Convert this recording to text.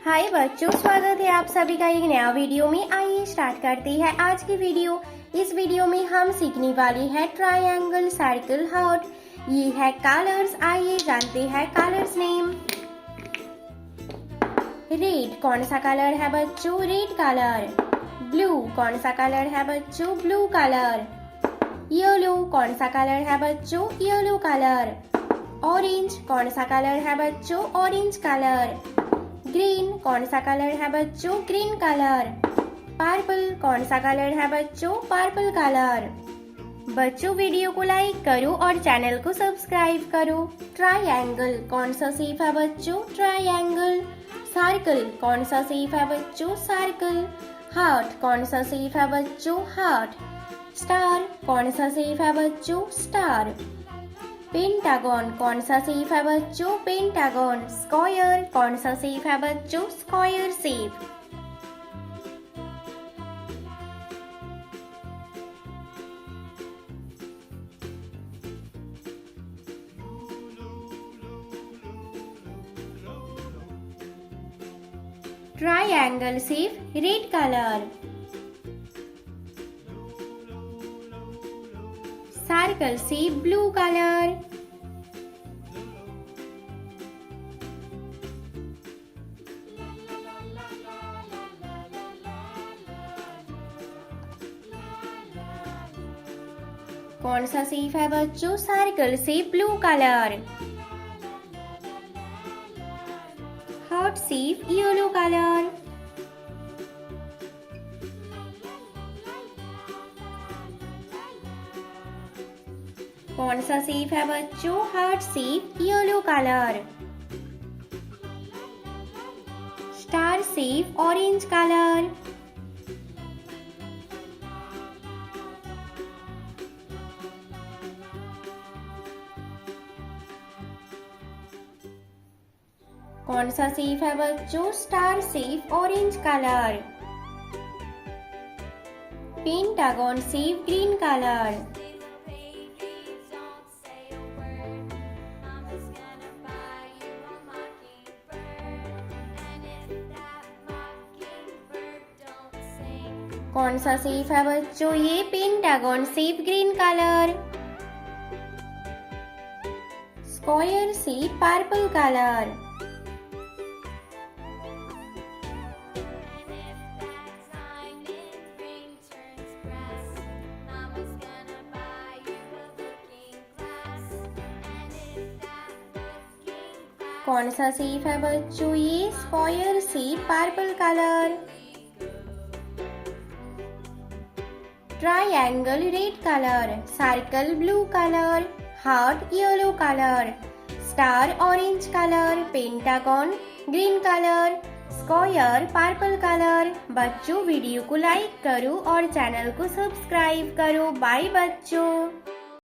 हाय बच्चों, स्वागत है आप सभी का एक नया वीडियो में। आइए स्टार्ट करते हैं आज की वीडियो। इस वीडियो में हम सीखने वाले हैं ट्रायंगल, सर्कल, हार्ट। ये है कलर्स। आइए जानते हैं कलर्स नेम। रेड कौन सा कलर है बच्चों? Red colour. ब्लू कौन सा कलर है बच्चों? Blue colour. येलो कौन सा कलर है बच्चों? Yellow colour. ऑरेंज कौन सा कलर है बच्चों? Orange colour. ग्रीन कौन सा कलर है बच्चों? Green colour. पर्पल कौन सा कलर है बच्चों? Purple colour. बच्चों वीडियो को लाइक करो और चैनल को सब्सक्राइब करो। ट्रायंगल कौन सा शेप है बच्चों? ट्रायंगल। सर्कल कौन सा शेप है बच्चों? सर्कल। हार्ट कौन सा शेप है बच्चों? हार्ट। स्टार कौन सा शेप है बच्चों? स्टार। पेंटागन कौन सा शेप है बच्चों? पेंटागन। स्क्वायर कौन सा शेप है बच्चों? Square shape. Triangle shape red colour. Circle shape blue colour. कौन सा शेप है बच्चों? Circle shape blue colour. Heart shape yellow colour. कौन सा शेप है बच्चों? Heart shape yellow colour. Star shape orange colour. कौन सा शेप है बच्चों? Star shape orange colour. Pentagon shape green colour. कौन सा शेप है बच्चों? ये pentagon shape green colour. Square shape purple colour. कौन सा शेप है बच्चों? ये square shape purple colour. Triangle red colour. Circle blue colour. Heart yellow colour. Star orange colour. Pentagon green colour. Square purple colour. बच्चों video को like करो और channel को सब्सक्राइब करो। बाय बच्चों।